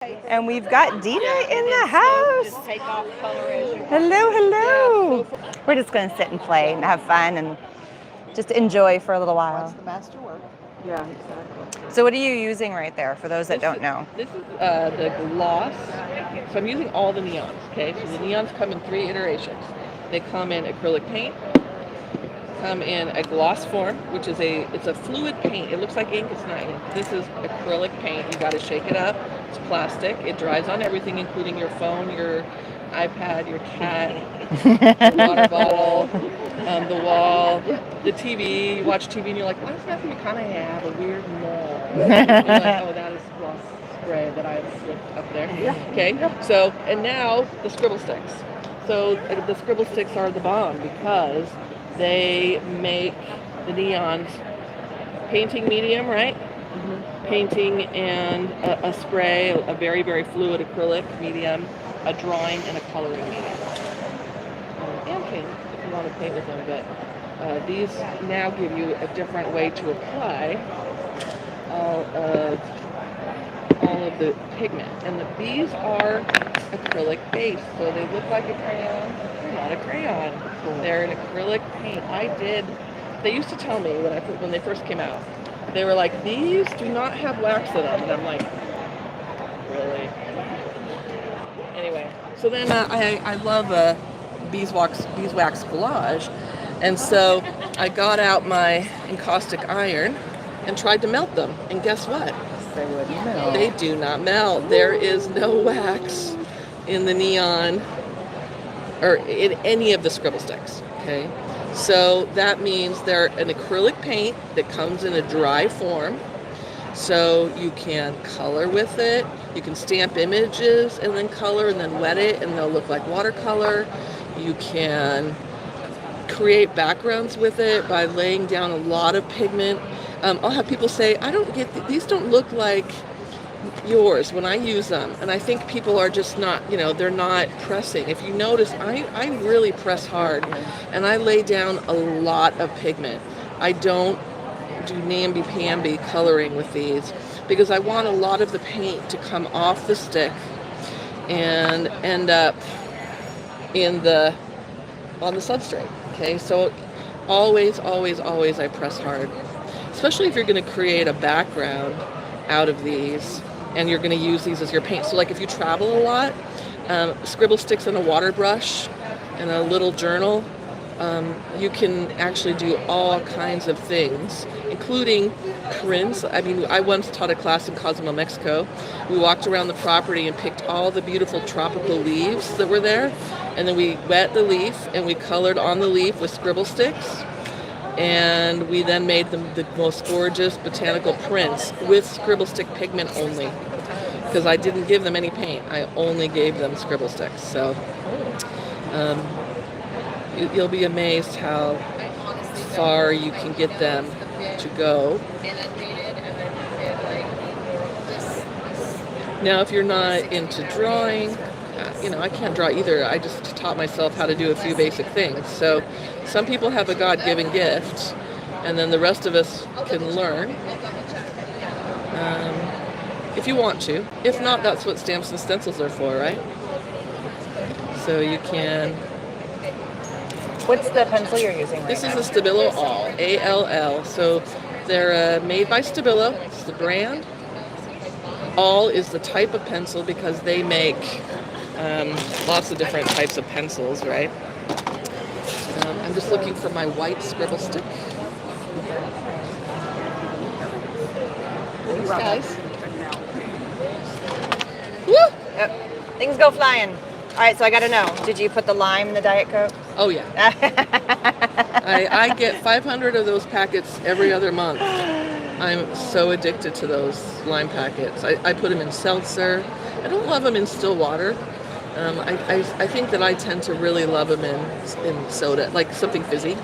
And we've got Dina in the house. Hello, hello. We're just going to sit and play and have fun and just enjoy for a little while. Watch the masterwork. Yeah, exactly. So what are you using right there for those that don't know? This is the gloss. So I'm using all the neons, okay? So the neons come in 3 iterations. They come in acrylic paint, come in a gloss form, which is it's a fluid paint. It looks like ink, it's not ink. This is acrylic paint. You got to shake it up. It's plastic. It dries on everything, including your phone, your iPad, your cat, the water bottle, the wall, the TV. You watch TV and you're like, why does that kind of have a weird mold? You're like, oh, that is gloss spray that I slipped up there. Okay, so, and now the Scribble sticks. So the Scribble sticks are the bomb because they make the neons painting medium, right? Mm-hmm. Painting and a spray, a very, very fluid acrylic medium, a drawing, and a coloring medium. And paint, if you want to paint with them, but these now give you a different way to apply all of the pigment. And these are acrylic based, so they look like a crayon. They're not a crayon. They're an acrylic paint. They used to tell me when they first came out, they were like, these do not have wax in them. And I'm like, really? Anyway, so then I love beeswax collage. And so I got out my encaustic iron and tried to melt them. And guess what? They wouldn't melt. They do not melt. There is no wax in the neon or in any of the Scribble sticks. Okay, so that means they're an acrylic paint that comes in a dry form, so you can color with it. You can stamp images and then color and then wet it and they'll look like watercolor. You can create backgrounds with it by laying down a lot of pigment. I'll have people say, I don't get these don't look like yours when I use them, and I think people are just not, they're not pressing. If you notice, I really press hard and I lay down a lot of pigment. I don't do namby-pamby coloring with these because I want a lot of the paint to come off the stick and end up on the substrate. Okay, so always I press hard, especially if you're going to create a background out of these and you're going to use these as your paint. So like if you travel a lot, Scribble sticks and a water brush and a little journal, you can actually do all kinds of things, including prints. I mean, I once taught a class in Cozumel, Mexico. We walked around the property and picked all the beautiful tropical leaves that were there, and then we wet the leaf and we colored on the leaf with Scribble sticks. And we then made them the most gorgeous botanical prints with Scribble stick pigment only, because I didn't give them any paint. I only gave them Scribble sticks. So you'll be amazed how far you can get them to go. Now, if you're not into drawing, I can't draw either. I just taught myself how to do a few basic things. So some people have a God-given gift, and then the rest of us can learn if you want to. If not, that's what stamps and stencils are for, right? So you can... What's the pencil you're using right This now? is a Stabilo All, A-L-L. So they're made by Stabilo. It's the brand. All is the type of pencil because they make lots of different types of pencils, right? I'm just looking for my white Scribble stick. Thanks, guys. Woo! Yep. Things go flying. All right, so I got to know, did you put the lime in the Diet Coke? Oh, yeah. I get 500 of those packets every other month. I'm so addicted to those lime packets. I put them in seltzer. I don't love them in still water. I think that I tend to really love them in soda, like something fizzy.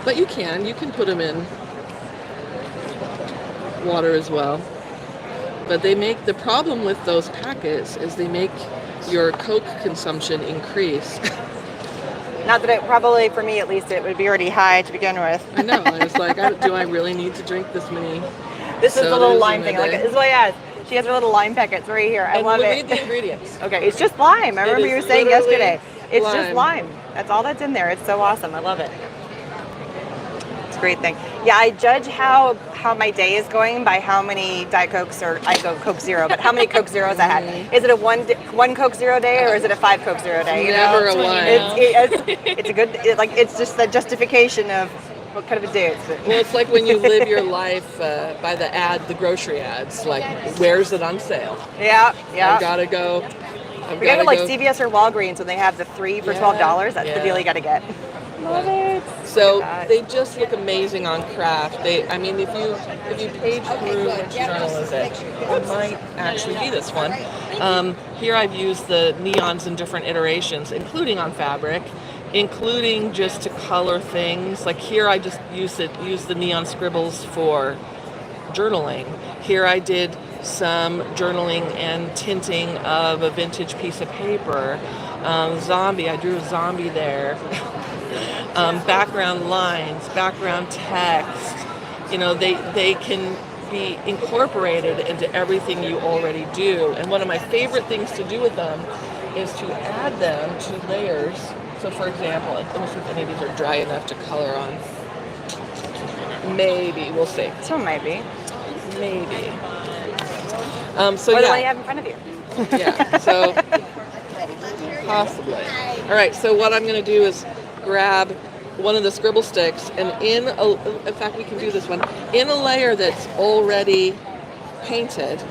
But you can put them in water as well. But the problem with those packets is they make your Coke consumption increase. Not that it probably, for me at least, it would be already high to begin with. I know. It's like, do I really need to drink this many? This is a little sodas lime in a thing. Like, day? this is what I asked. She has her little lime packets right here. I And love read it. the ingredients. Okay, it's just lime. I remember is you were saying literally yesterday. It's just lime. lime. That's all that's in there. It's so awesome. I love it. It's a great thing. Yeah, I judge how my day is going by how many Diet Cokes, or I go Coke Zero, but how many Coke Zeros I had. Is it a one Coke Zero day, or is it a 5 Coke Zero day? You Never know? a one. It's a good, it's just the justification of what kind of a day it's been. Well, it's like when you live your life by the grocery ads, like, where's it on sale? Yeah. I've got to go. We gotta go like CVS or Walgreens when they have the 3 for $12. That's the deal you gotta get. Love it. So they just look amazing on craft. I mean, if you page through which journal is it might actually be this one. Here I've used the neons in different iterations, including on fabric, including just to color things. Like here I just use the neon scribbles for journaling. Here I did some journaling and tinting of a vintage piece of paper. Zombie, I drew a zombie there. Background lines, background text, they can be incorporated into everything you already do. And one of my favorite things to do with them is to add them to layers. So for example, let me see if any of these are dry enough to color on. Maybe, we'll see. Some might be. Maybe. Or the one you have in front of you. Yeah, so possibly. All right, so what I'm going to do is grab one of the scribble sticks, and in fact we can do this one, in a layer that's already painted,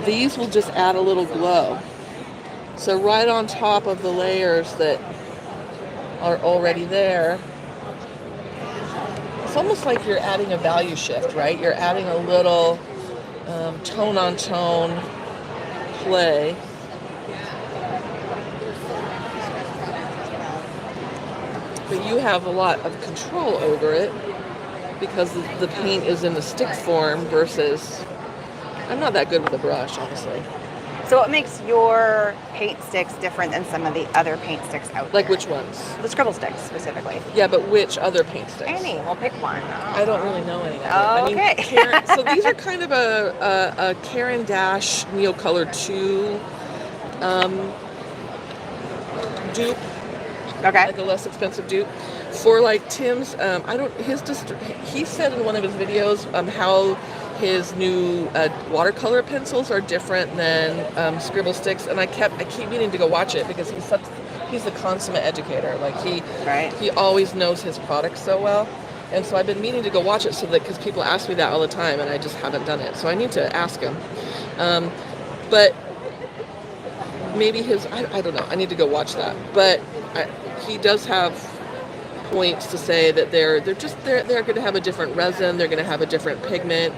these will just add a little glow. So right on top of the layers that are already there, it's almost like you're adding a value shift, right? You're adding a little tone on tone play. But you have a lot of control over it because the paint is in the stick form versus, I'm not that good with a brush, honestly. So what makes your paint sticks different than some of the other paint sticks out there? Like which ones? The scribble sticks specifically. Yeah, but which other paint sticks? Any, we'll pick one. I don't really know any. Oh, okay. Karen, so these are kind of a Karen Dash Neo Color 2 dupe. Okay. Like a less expensive dupe. For like Tim's, he said in one of his videos how his new watercolor pencils are different than scribble sticks, and I keep meaning to go watch it because he's a consummate educator. Like he always knows his products so well, and so I've been meaning to go watch it because people ask me that all the time, and I just haven't done it. So I need to ask him. But maybe I don't know. I need to go watch that. But he does have points to say that they're going to have a different resin. They're going to have a different pigment.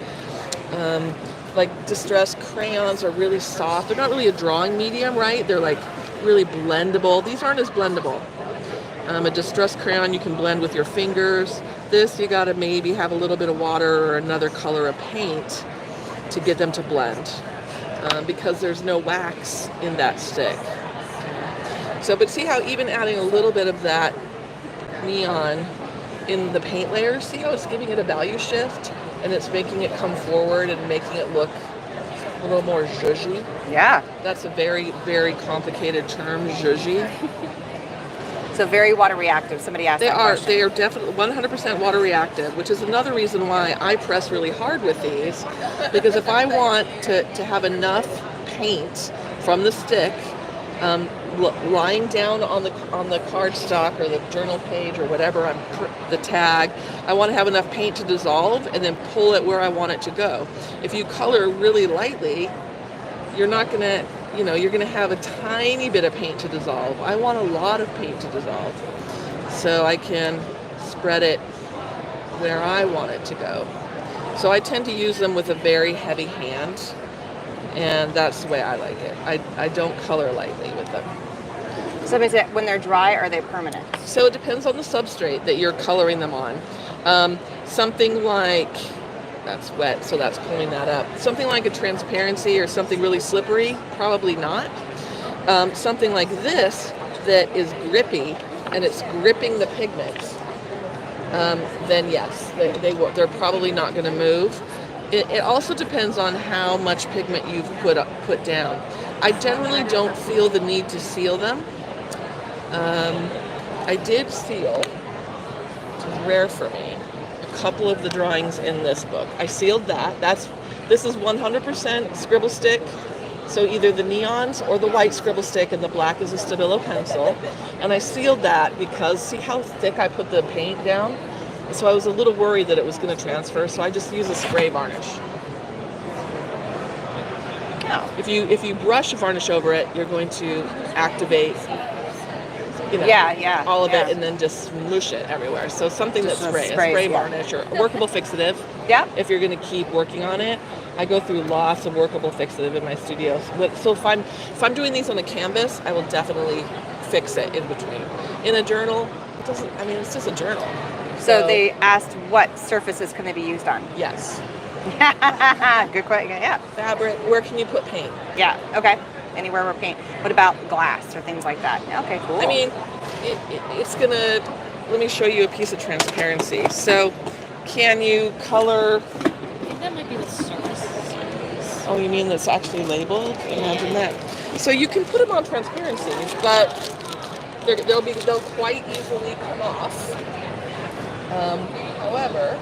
Like distressed crayons are really soft. They're not really a drawing medium, right? They're like really blendable. These aren't as blendable. A distressed crayon you can blend with your fingers. This you got to maybe have a little bit of water or another color of paint to get them to blend because there's no wax in that stick. So, but see how even adding a little bit of that neon in the paint layers, see how it's giving it a value shift and it's making it come forward and making it look a little more zhuzhy. Yeah. That's a very, very complicated term, zhuzhy. So very water reactive. Somebody asked that question. They are definitely 100% water reactive, which is another reason why I press really hard with these, because if I want to have enough paint from the stick lying down on the cardstock or the journal page or whatever, the tag, I want to have enough paint to dissolve and then pull it where I want it to go. If you color really lightly, you're not going to, you're going to have a tiny bit of paint to dissolve. I want a lot of paint to dissolve so I can spread it where I want it to go. So I tend to use them with a very heavy hand, and that's the way I like it. I don't color lightly with them. So is it when they're dry, are they permanent? So it depends on the substrate that you're coloring them on. Something like, that's wet, so that's pulling that up. Something like a transparency or something really slippery, probably not. Something like this that is grippy and it's gripping the pigments, then yes, they're probably not going to move. It also depends on how much pigment you've put down. I generally don't feel the need to seal them. I did seal, which is rare for me, a couple of the drawings in this book. I sealed that. This is 100% scribble stick. So either the NEONS or the white scribble stick, and the black is a Stabilo pencil. And I sealed that because see how thick I put the paint down? So I was a little worried that it was going to transfer, so I just use a spray varnish. Oh. If you brush varnish over it, you're going to activate, all of it, and then just smoosh it everywhere. So something that's a spray varnish or a workable fixative. Yeah. If you're going to keep working on it, I go through lots of workable fixative in my studio. So if I'm doing these on a canvas, I will definitely fix it in between. In a journal, it's just a journal. So they asked what surfaces can they be used on? Yes. Good question. Yeah. Fabric. Where can you put paint? Yeah. Okay. Anywhere with paint. What about glass or things like that? Okay. Cool. I mean, it's gonna. Let me show you a piece of transparency. So, can you color? I think that might be the surface. Oh, you mean that's actually labeled? Imagine that. So you can put them on transparency, but they'll quite easily come off. However,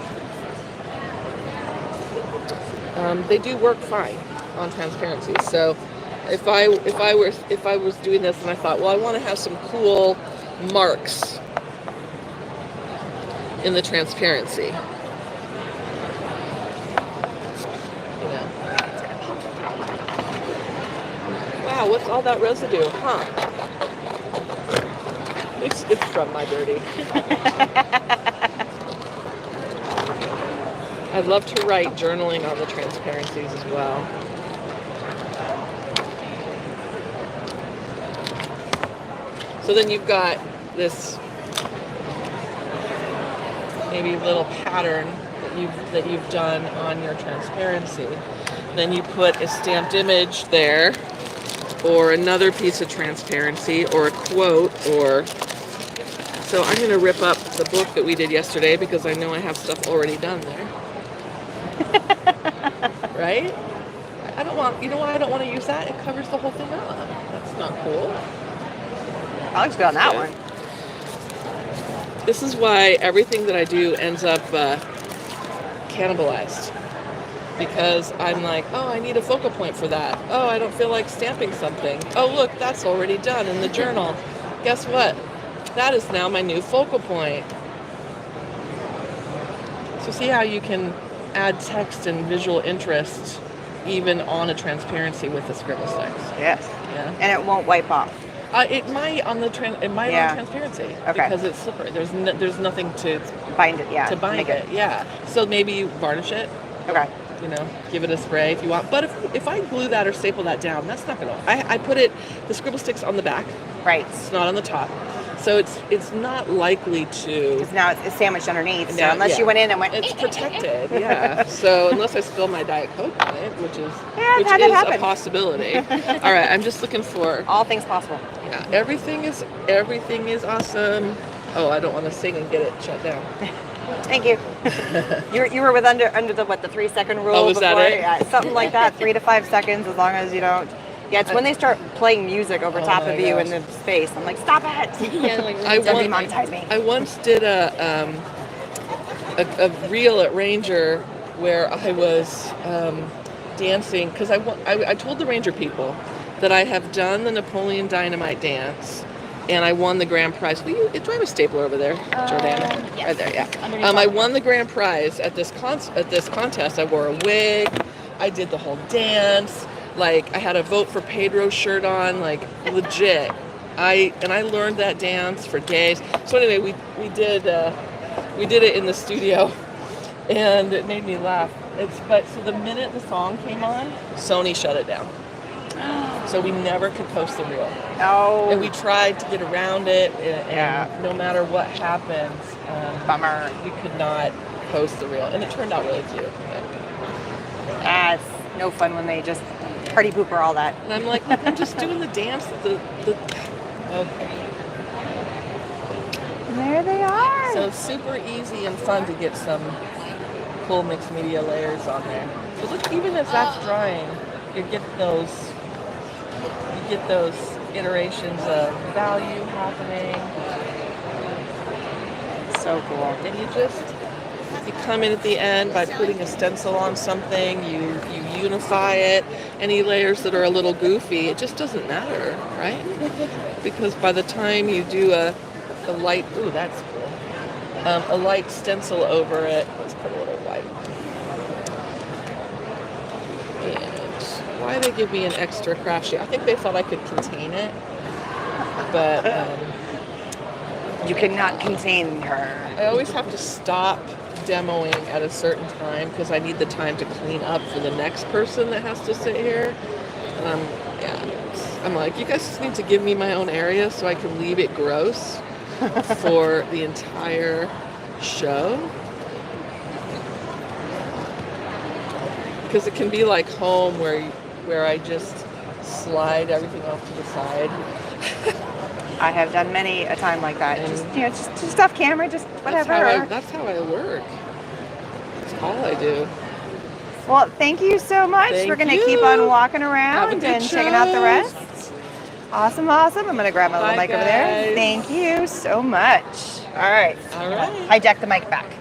they do work fine on transparency. So if I was doing this and I thought, well, I want to have some cool marks in the transparency. Wow, what's all that residue? Huh? It's from my dirty. I'd love to write journaling on the transparencies as well. So then you've got this maybe little pattern that you've done on your transparency. Then you put a stamped image there, or another piece of transparency, or a quote, or... So I'm going to rip up the book that we did yesterday because I know I have stuff already done there. Right? I don't want, you know why I don't want to use that? It covers the whole thing up. That's not cool. I'll just go on that one. This is why everything that I do ends up cannibalized. Because I'm like, oh, I need a focal point for that. Oh, I don't feel like stamping something. Oh, look, that's already done in the journal. Guess what? That is now my new focal point. So see how you can add text and visual interest even on a transparency with the scribble sticks. Yes. Yeah. And it won't wipe off. It might on on transparency because it's slippery. There's nothing to bind it. Yeah. To bind it. Yeah. So maybe you varnish it. Okay. Give it a spray if you want. But if I glue that or staple that down, that's not gonna. I put the scribble sticks on the back. Right. It's not on the top. So it's not likely to. Because now it's sandwiched underneath. So unless you went in and went. It's protected. Yeah. So unless I spill my Diet Coke on it, which is a possibility. All right. I'm just looking for. All things possible. Yeah. Everything is awesome. Oh, I don't want to sing and get it shut down. Thank you. You were with under the 3 second rule. Oh, was before? that it? Yeah, something like that. 3 to 5 seconds, as long as you don't. Yeah, it's when they start playing music over top of you in the space. I'm like, stop it! Yeah, like demonetize me. I once did a reel at Ranger where I was dancing because I told the Ranger people that I have done the Napoleon Dynamite dance. And I won the grand prize. Do I have a stapler over there, Jordana? Yes. Right there, yeah. I won the grand prize at this contest. I wore a wig. I did the whole dance. Like, I had a Vote for Pedro shirt on, like, legit. I learned that dance for days. So anyway, we did it in the studio, and it made me laugh. So the minute the song came on, Sony shut it down. So we never could post the reel. Oh. And we tried to get around it, and no matter what happens, bummer. We could not post the reel, and it turned out really cute. It's no fun when they just party pooper all that. And I'm like, I'm just doing the dance. Okay. There they are. So super easy and fun to get some cool mixed media layers on there. So look, even as that's drying, you get those iterations of value happening. So cool. And you come in at the end by putting a stencil on something, you unify it. Any layers that are a little goofy, it just doesn't matter, right? Because by the time you do a light, ooh, that's cool, a light stencil over it, let's put a little white. And why they give me an extra craft sheet? I think they thought I could contain it, but You cannot contain her. I always have to stop demoing at a certain time because I need the time to clean up for the next person that has to sit here. And I'm like, you guys just need to give me my own area so I can leave it gross for the entire show. Because it can be like home where I just slide everything off to the side. I have done many a time like that. Just off camera, just whatever. That's how I work. That's all I do. Well, thank you so much. Thank We're going to you. keep on walking Have a around good and checking out the show. rest. Awesome. I'm going to grab my little Bye, mic over there. guys. Thank you so much. All right. All right. Hijack the mic back.